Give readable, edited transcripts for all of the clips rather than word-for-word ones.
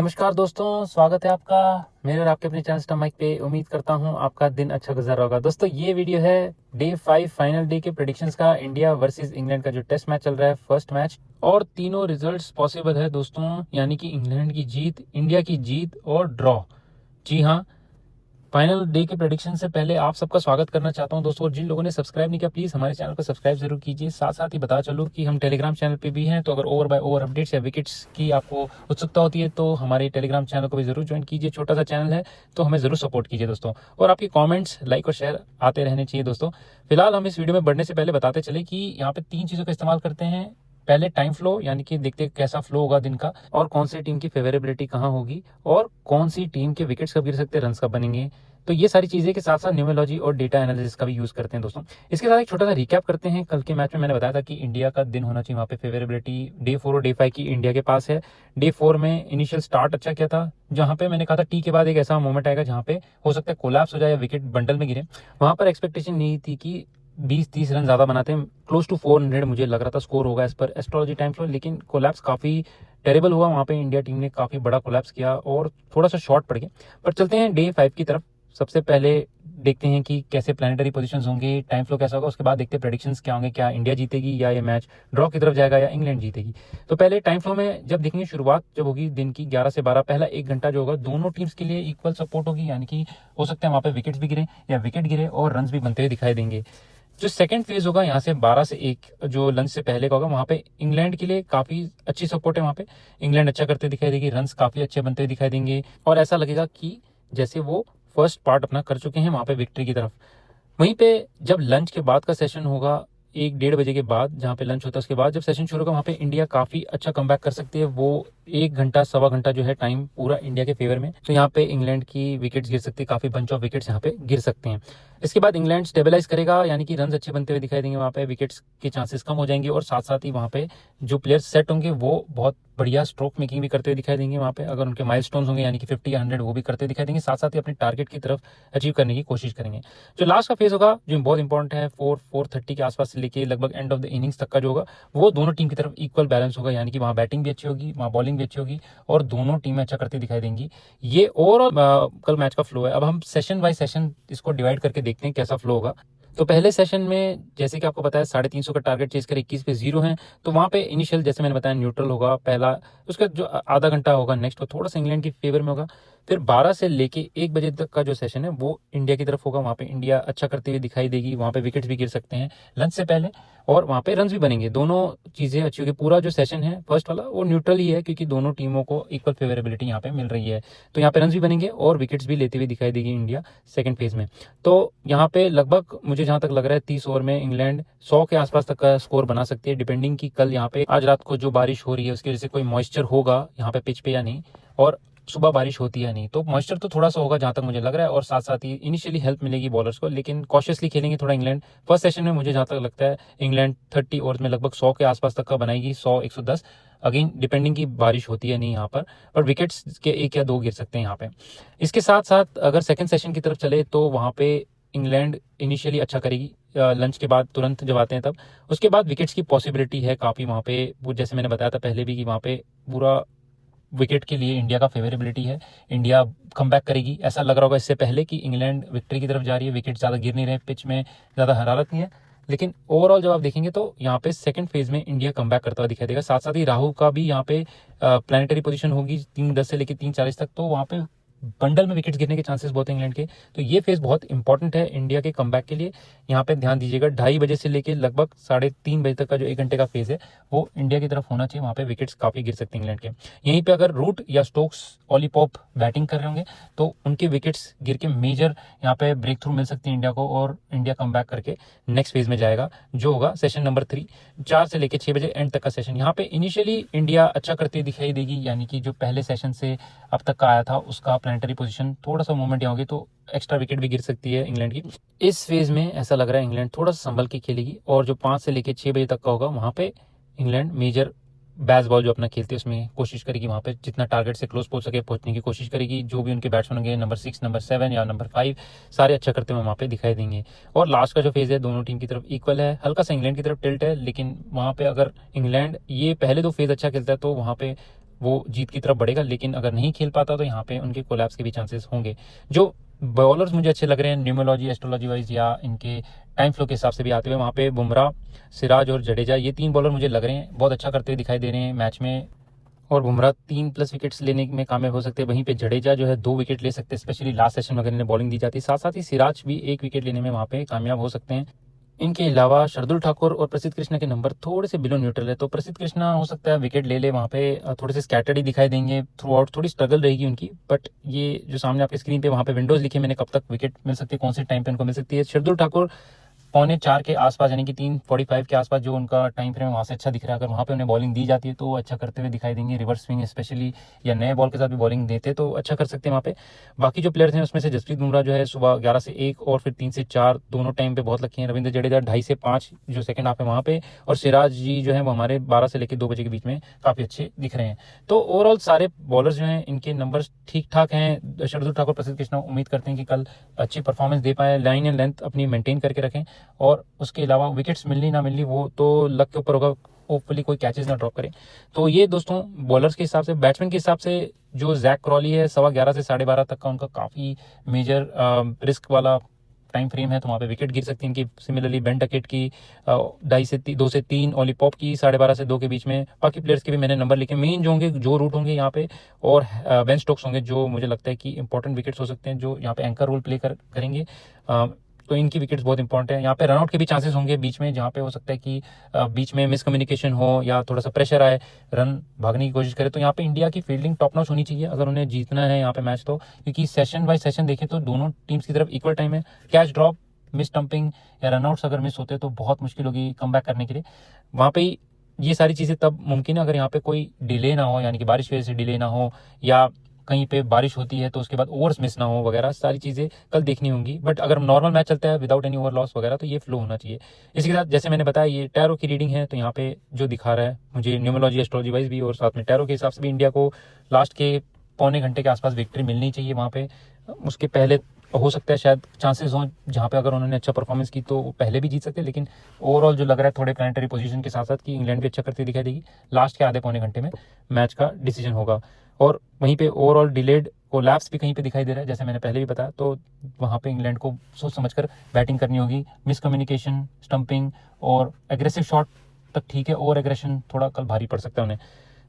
नमस्कार दोस्तों, स्वागत है आपका मेरे और आपके अपने चैनल स्टम माइक पे। उम्मीद करता हूं आपका दिन अच्छा गुजर रहा होगा। दोस्तों, ये वीडियो है डे 5 फाइनल डे के प्रेडिक्शंस का, इंडिया वर्सेस इंग्लैंड का जो टेस्ट मैच चल रहा है, फर्स्ट मैच। और तीनों रिजल्ट्स पॉसिबल है दोस्तों, यानी कि इंग्लैंड की जीत, इंडिया की जीत और ड्रॉ। जी हाँ, फाइनल डे के प्रेडिक्शन से पहले आप सबका स्वागत करना चाहता हूं दोस्तों। और जिन लोगों ने सब्सक्राइब नहीं किया, प्लीज हमारे चैनल को सब्सक्राइब जरूर कीजिए। साथ साथ ही बता चलूं कि हम टेलीग्राम चैनल पे भी हैं, तो अगर ओवर बाय ओवर अपडेट्स या विकेट्स की आपको उत्सुकता होती है तो हमारे टेलीग्राम चैनल को भी जरूर ज्वाइन कीजिए। छोटा सा चैनल है तो हमें जरूर सपोर्ट कीजिए दोस्तों। और आपके कॉमेंट्स, लाइक और शेयर आते रहने चाहिए दोस्तों। फिलहाल हम इस वीडियो में बढ़ने से पहले बताते चले कि यहाँ पे 3 चीजों का इस्तेमाल करते हैं। पहले टाइम फ्लो, यानी कि देखते हैं कैसा फ्लो होगा दिन का, और कौन सी टीम की फेवरेबिलिटी कहाँ होगी, और कौन सी टीम के विकेट्स कब गिर सकते हैं, रन कब बनेंगे। तो ये सारी चीजें के साथ साथ न्यूमेरोलॉजी और डेटा एनालिसिस का भी यूज करते हैं दोस्तों। इसके साथ एक छोटा सा रिकैप करते हैं। कल के मैच में मैंने बताया था कि इंडिया का दिन होना चाहिए वहाँ पे फेवरेबिलिटी डे 4 और डे 5 की इंडिया के पास है। डे 4 में इनिशियल स्टार्ट अच्छा किया था, जहां पे मैंने कहा था टी के बाद एक ऐसा मोमेंट आएगा जहां पे हो सकता है कोलैप्स हो जाए या विकेट बंडल में गिरे। वहां पर एक्सपेक्टेशन नहीं थी कि 20-30 रन ज्यादा बनाते हैं। क्लोज टू 400 मुझे लग रहा था स्कोर होगा as per astrology time flow, लेकिन कोलैप्स काफी टेरेबल हुआ वहां पे। इंडिया टीम ने काफी बड़ा कोलैप्स किया और थोड़ा सा शॉर्ट पड़ गया। पर चलते हैं डे 5 की तरफ। सबसे पहले देखते हैं कि कैसे प्लानिटरी पोजीशंस होंगे, टाइम फ्लो कैसा होगा, उसके बाद देखते हैं प्रेडिक्शंस क्या होंगे, क्या इंडिया जीतेगी या ये मैच ड्रॉ की तरफ जाएगा या इंग्लैंड जीतेगी। तो पहले टाइम फ्लो में जब देखेंगे, शुरुआत जब होगी दिन की 11 से 12, पहला 1 घंटा जो होगा दोनों टीम्स के लिए इक्वल सपोर्ट होगी, यानी कि हो सकता है वहां पे विकेट्स भी गिरे या विकेट गिरे और रन भी बनते हुए दिखाई देंगे। जो सेकंड फेज होगा यहाँ से 12 से 1, जो लंच से पहले का होगा, वहां पे इंग्लैंड के लिए काफी अच्छी सपोर्ट है। वहां पे इंग्लैंड अच्छा करते दिखाई देगी, रन्स काफी अच्छे बनते दिखाई देंगे और ऐसा लगेगा कि जैसे वो फर्स्ट पार्ट अपना कर चुके हैं वहां पे विक्ट्री की तरफ। वहीं पे जब लंच के बाद का सेशन होगा 1-1:30 बजे के बाद, जहाँ पे लंच होता है, उसके बाद जब सेशन शुरू होगा वहाँ पे इंडिया काफी अच्छा कमबैक कर सकती है। वो 1 घंटा सवा घंटा जो है टाइम पूरा इंडिया के फेवर में। तो यहाँ पे इंग्लैंड की विकेट्स गिर सकती है, काफी बंच ऑफ विकेट्स यहाँ पे गिर सकते हैं। इसके बाद इंग्लैंड स्टेबलाइज करेगा, यानी कि रन अच्छे बनते हुए दिखाई देंगे, वहाँ पे विकेट्स के चांसेस कम हो जाएंगे और साथ साथ ही वहाँ पे जो प्लेयर्स सेट होंगे वो बहुत बढ़िया स्ट्रोक मेकिंग भी करते हुए दिखाई देंगे। वहाँ पे अगर उनके माइलस्टोन्स होंगे, यानी कि 50 या 100, वो भी करते हुए दिखाई देंगे। साथ साथ ही अपने टारगेट की तरफ अचीव करने की कोशिश करेंगे। जो लास्ट का फेज होगा, जो बहुत इंपॉर्टेंट है, 4-4:30 के आसपास से लेके लगभग एंड ऑफ द इनिंग्स तक का जो होगा, वो दोनों टीम की तरफ इक्वल बैलेंस होगा, यानी कि वहाँ बैटिंग भी अच्छी होगी, वहाँ बॉलिंग भी अच्छी होगी और दोनों टीमें अच्छा करती दिखाई देंगी। ये ओवरऑल कल मैच का फ्लो है। अब हम सेशन बाय सेशन इसको डिवाइड करके देखते हैं कैसा फ्लो होगा। तो पहले सेशन में जैसे कि आपको बताया 350 का टारगेट चेज कर 21 पे 0 है, तो वहां पे इनिशियल जैसे मैंने बताया न्यूट्रल होगा पहला। उसका जो आधा घंटा होगा नेक्स्ट, वो थोड़ा सा इंग्लैंड की फेवर में होगा। फिर 12 से लेके 1 बजे तक का जो सेशन है वो इंडिया की तरफ होगा। वहां पे इंडिया अच्छा करते हुए दिखाई देगी, वहां पे विकेट्स भी गिर सकते हैं लंच से पहले और वहां पे रन भी बनेंगे। दोनों चीजें अच्छी होगी। पूरा जो सेशन है फर्स्ट वाला वो न्यूट्रल ही है, क्योंकि दोनों टीमों को इक्वल फेवरेबिलिटी यहाँ पे मिल रही है। तो यहाँ पे रन भी बनेंगे और विकेट्स भी लेते हुए दिखाई देगी इंडिया सेकंड फेज में। तो यहाँ पे लगभग मुझे जहां तक लग रहा है 30 ओवर में इंग्लैंड 100 के आसपास तक का स्कोर बना सकती है, डिपेंडिंग की कल यहाँ पे आज रात को जो बारिश हो रही है उसकी वजह से कोई मॉइस्चर होगा यहाँ पे पिच पे या नहीं, और सुबह बारिश होती है नहीं। तो मॉइस्चर तो थोड़ा सा होगा जहां तक मुझे लग रहा है, और साथ साथ ही इनिशियली हेल्प मिलेगी बॉलर्स को, लेकिन कॉशियसली खेलेंगे थोड़ा इंग्लैंड। फर्स्ट सेशन में मुझे जहां तक लगता है इंग्लैंड 30 ओवर में लगभग 100 के आसपास तक का बनाएगी, 100-110, अगेन डिपेंडिंग की बारिश होती है नहीं यहाँ पर विकेट्स के 1 या 2 गिर सकते हैं यहाँ पे। इसके साथ साथ अगर सेकंड सेशन की तरफ चले तो वहां पे इंग्लैंड इनिशियली अच्छा करेगी लंच के बाद तुरंत जब आते हैं तब। उसके बाद विकेट्स की पॉसिबिलिटी है काफी वहां पे, वो जैसे मैंने बताया था पहले भी कि वहां पे पूरा विकेट के लिए इंडिया का फेवरेबिलिटी है। इंडिया कमबैक करेगी। ऐसा लग रहा होगा इससे पहले कि इंग्लैंड विक्ट्री की तरफ जा रही है, विकेट ज्यादा गिर नहीं रहे, पिच में ज्यादा हरारत नहीं है, लेकिन ओवरऑल जब आप देखेंगे तो यहाँ पे सेकंड फेज में इंडिया कमबैक करता हुआ दिखाई देगा। साथ साथ ही राहुल का भी यहाँ पे प्लानिटरी पोजीशन होगी 3:10 से लेकर 3:40 तक, तो वहाँ पे बंडल में विकेट गिरने के चांसेस बहुत है इंग्लैंड के। तो ये फेज बहुत इंपॉर्टेंट है इंडिया के कमबैक के लिए। यहाँ पे ध्यान दीजिएगा 2:30 बजे से लेकर लगभग 3:30 बजे तक का जो 1 घंटे का फेज है वो इंडिया की तरफ होना चाहिए। वहां पे विकेट्स काफी गिर सकते हैं इंग्लैंड के। यहीं पे अगर रूट या स्टोक्स, ऑली पॉप बैटिंग कर रहे होंगे तो उनके विकेट्स गिर के मेजर यहाँ पे ब्रेक थ्रू मिल सकती है इंडिया को, और इंडिया कमबैक करके नेक्स्ट फेज में जाएगा, जो होगा सेशन नंबर 3, 4 से लेकर 6 बजे एंड तक का सेशन। यहाँ पे इनिशियली इंडिया अच्छा करती दिखाई देगी, यानी कि जो पहले सेशन से अब तक का आया था उसका प्लानिटरी पोजीशन थोड़ा सा मूवमेंट यहाँ होगी, तो एक्स्ट्रा विकेट भी गिर सकती है इंग्लैंड की। इस फेज में ऐसा लग रहा है इंग्लैंड थोड़ा सा संभल के खेलेगी, और जो 5 से लेकर 6 बजे तक का होगा वहां पे इंग्लैंड मेजर बैस बॉल जो अपना खेलती है उसमें कोशिश करेगी, वहां पे जितना टारगेट से क्लोज पहुंच सके पहुंचने की कोशिश करेगी। जो भी उनके बैट्समैन होंगे नंबर 6, नंबर 7 या नंबर 5, सारे अच्छा करते हुए वहां पे दिखाई देंगे। और लास्ट का जो फेज है दोनों टीम की तरफ इक्वल है, हल्का सा इंग्लैंड की तरफ टिल्ट है, लेकिन वहां पे अगर इंग्लैंड ये पहले 2 फेज अच्छा खेलता है तो वहां पे वो जीत की तरफ बढ़ेगा, लेकिन अगर नहीं खेल पाता तो यहाँ पे उनके कोलैप्स के भी चांसेस होंगे। जो बॉलर्स मुझे अच्छे लग रहे हैं न्यूमोलॉजी एस्ट्रोलॉजी वाइज या इनके टाइम फ्लो के हिसाब से भी आते हुए, वहाँ पे बुमराह, सिराज और जडेजा, ये 3 बॉलर मुझे लग रहे हैं बहुत अच्छा करते हुए दिखाई दे रहे हैं मैच में। और बुमराह 3+ विकेट्स लेने में कामयाब हो सकते हैं, वहीं पे जडेजा जो है 2 विकेट ले सकते हैं, स्पेशली लास्ट सेशन में अगर इन्हें बॉलिंग दी जाती है। साथ साथ ही सिराज भी 1 विकेट लेने में वहाँ पे कामयाब हो सकते हैं। इनके अलावा शार्दुल ठाकुर और प्रसिद्ध कृष्णा के नंबर थोड़े से बिलो न्यूट्रल है, तो प्रसिद्ध कृष्णा हो सकता है विकेट ले वहाँ पे, थोड़े से स्कैटर्ड ही दिखाई देंगे थ्रू आउट, थोड़ी स्ट्रगल रहेगी उनकी। बट ये जो सामने आपके स्क्रीन पे वहाँ पे विंडोज लिखे मैंने, कब तक विकेट मिल सकती है, कौन से टाइम पे उनको मिल सकती है। शार्दुल ठाकुर 3:45 के आसपास, यानी कि 3:45 के आसपास जो उनका टाइम फ्रेम है वहाँ से अच्छा दिख रहा है। अगर वहाँ पे उन्हें बॉलिंग दी जाती है तो अच्छा करते हुए दिखाई देंगे, रिवर्स स्विंग स्पेशली, या नए बॉल के साथ भी बॉलिंग देते तो अच्छा कर सकते हैं वहाँ पे। बाकी जो प्लेयर्स हैं उसमें से जसप्रीत बुमराह जो है सुबह 11 से 1 और फिर 3 से 4 दोनों टाइम पे बहुत लकी हैं। रविंद्र जडेजा 2:30 से 5 जो सेकंड हाफ है वहाँ पे, और सिराज जी जो है वो हमारे 12 से लेकर 2 बजे के बीच में काफ़ी अच्छे दिख रहे हैं। तो ओवरऑल सारे बॉलर्स जो हैं इनके नंबर ठीक ठाक हैं। शार्दुल ठाकुर, प्रसिद्ध कृष्णा, उम्मीद करते हैं कि कल अच्छी परफॉर्मेंस दे पाए, लाइन एंड लेंथ अपनी मेंटेन करके रखें, और उसके अलावा विकेट्स मिलनी ना मिलनी वो तो लक के ऊपर होगा, होपफुली कोई कैचेस ना ड्रॉप करें। तो ये दोस्तों बॉलर्स के हिसाब से। बैट्समैन के हिसाब से जो जैक क्रॉली है 11:15 से 12:30 तक का उनका काफ़ी मेजर रिस्क वाला टाइम फ्रेम है, तो वहाँ पे विकेट गिर सकती है इनकी। सिमिलरली बेन डकेट की 2 से 3, ओली पॉप की 12:30 से 2 के बीच में। बाकी प्लेयर्स के भी मैंने नंबर लिखे, मेन जो होंगे, जो रूट होंगे यहाँ पे, और बेन स्टोक्स होंगे जो मुझे लगता है कि इंपॉर्टेंट विकेट्स हो सकते हैं, जो यहाँ पे एंकर रोल प्ले करेंगे। तो इनकी विकेट्स बहुत इंपॉर्टेंट है। यहाँ पे रनआउट के भी चांसेस होंगे बीच में, जहाँ पे हो सकता है कि बीच में मिसकम्युनिकेशन हो या थोड़ा सा प्रेशर आए, रन भागने की कोशिश करे। तो यहाँ पे इंडिया की फील्डिंग टॉप नॉच होनी चाहिए अगर उन्हें जीतना है यहाँ पे मैच, तो क्योंकि सेशन बाय सेशन देखें तो दोनों टीम्स की तरफ इक्वल टाइम है। कैच ड्रॉप, मिस स्टंपिंग या रनआउट्स अगर मिस होते तो बहुत मुश्किल होगी कम बैक करने के लिए। वहाँ पे ये सारी चीज़ें तब मुमकिन है अगर यहाँ पे कोई डिले ना हो, यानी कि बारिश की वजह से डिले ना हो, या कहीं पे बारिश होती है तो उसके बाद ओवर्स मिस ना हो वगैरह, सारी चीज़ें कल देखनी होंगी। बट अगर नॉर्मल मैच चलता है विदाउट एनी ओवर लॉस वगैरह तो ये फ्लो होना चाहिए। इसके साथ जैसे मैंने बताया ये टैरो की रीडिंग है, तो यहाँ पे जो दिखा रहा है मुझे न्यूमोलॉजी एस्ट्रोलॉजी वाइज भी, और साथ में टैरो के हिसाब से भी इंडिया को लास्ट के पौने घंटे के आसपास विक्ट्री मिलनी चाहिए वहाँ पे। उसके पहले हो सकता है शायद चांसेस हों जहाँ पे अगर उन्होंने अच्छा परफॉर्मेंस की तो पहले भी जीत सकते हैं, लेकिन ओवरऑल जो लग रहा है थोड़े प्लानिटरी पोजीशन के साथ साथ कि इंग्लैंड भी अच्छा करती दिखाई देगी, लास्ट के आधे पौने घंटे में मैच का डिसीजन होगा। और वहीं पे ओवरऑल डिलेड कोलैप्स भी कहीं पे दिखाई दे रहा है, जैसे मैंने पहले भी बताया। तो वहाँ पे इंग्लैंड को सोच समझकर बैटिंग करनी होगी। मिसकम्युनिकेशन, स्टंपिंग और एग्रेसिव शॉट तक ठीक है, ओवर एग्रेशन थोड़ा कल भारी पड़ सकता है उन्हें।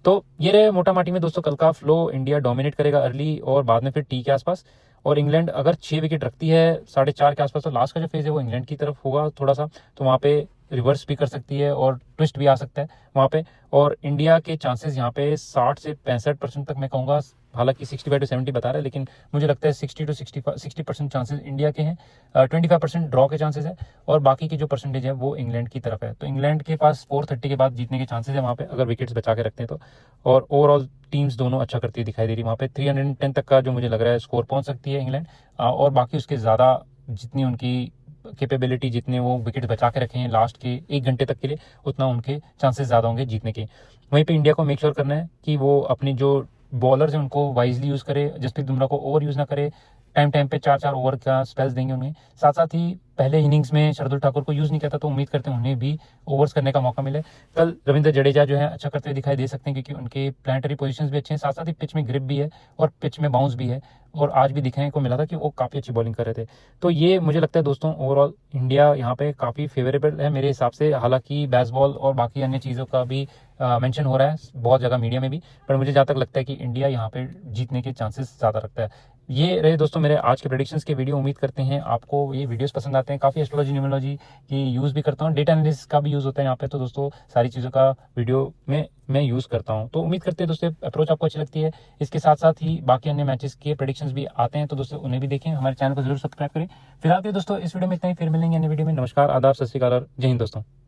तो ये रहे मोटा माटी में दोस्तों कल का फ्लो। इंडिया डोमिनेट करेगा अर्ली और बाद में फिर टी के आसपास, और इंग्लैंड अगर 6 विकेट रखती है 4:30 के आसपास तो लास्ट का जो फेज है वो इंग्लैंड की तरफ होगा थोड़ा सा, तो वहाँ पे रिवर्स भी कर सकती है और ट्विस्ट भी आ सकता है वहाँ पे। और इंडिया के चांसेस यहाँ पे 60 से 65% तक मैं कहूँगा, हालांकि 65 to 70 बता रहा है, लेकिन मुझे लगता है 60 to 60% चांसेस इंडिया के हैं। 25% ड्रॉ के चांसेस है, और बाकी की जो परसेंटेज है वो इंग्लैंड की तरफ है। तो इंग्लैंड के पास 4:30 के बाद जीतने के चांसेस है वहाँ पे, अगर विकेट्स बचा के रखते हैं तो। और ओवरऑल टीम्स दोनों अच्छा करती दिखाई दे रही है वहाँ पे। 310 तक का जो मुझे लग रहा है स्कोर पहुँच सकती है इंग्लैंड, और बाकी उसके ज़्यादा जितनी उनकी कैपेबिलिटी, जितने वो विकेट बचा के रखे हैं लास्ट के 1 घंटे तक के लिए, उतना उनके चांसेस ज़्यादा होंगे जीतने के। वहीं पे इंडिया को मेक श्योर करना है कि वो अपनी जो बॉलर्स हैं उनको वाइजली यूज़ करे, जसप्रीत बुमराह को ओवर यूज़ ना करे। टाइम पे 4-4 ओवर का स्पेल्स देंगे उन्हें। साथ साथ ही पहले इनिंग्स में शार्दुल ठाकुर को यूज़ नहीं किया था, तो उम्मीद करते हैं उन्हें भी ओवर्स करने का मौका मिले। कल रविंद्र जडेजा जो है अच्छा करते हुए दिखाई दे सकते हैं, क्योंकि उनके प्लानिटरी पोजीशंस भी अच्छे हैं, साथ साथ ही पिच में ग्रिप भी है और पिच में बाउंस भी है, और आज भी दिखने को मिला था कि वो काफ़ी अच्छी बॉलिंग कर रहे थे। तो ये मुझे लगता है दोस्तों ओवरऑल इंडिया यहाँ पे काफ़ी फेवरेबल है मेरे हिसाब से। हालांकि बेसबॉल और बाकी अन्य चीज़ों का भी मेंशन हो रहा है बहुत जगह मीडिया में भी, पर मुझे जहाँ तक लगता है कि इंडिया यहाँ पे जीतने के चांसेस ज़्यादा रखता है। ये रहे दोस्तों मेरे आज के प्रेडिक्शंस के वीडियो। उम्मीद करते हैं आपको ये वीडियोस पसंद आते हैं। काफ़ी एस्ट्रोलॉजी न्यूमरोलॉजी की यूज़ भी करता हूँ, डेटा एनालिसिस का भी यूज़ होता है यहाँ पे, तो दोस्तों सारी चीज़ों का वीडियो में मैं यूज़ करता हूँ। तो उम्मीद करते हैं दोस्तों अप्रोच आपको अच्छी लगती है। इसके साथ साथ ही बाकी अन्य मैचेस के प्रेडिक्शंस भी आते हैं, तो दोस्तों उन्हें भी देखें, हमारे चैनल को जरूर सब्सक्राइब करें। फिलहाल के दोस्तों इस वीडियो में इतना ही, फिर मिलेंगे अन्य वीडियो में। नमस्कार, आदाब, सत श्री अकाल और जय हिंद दोस्तों।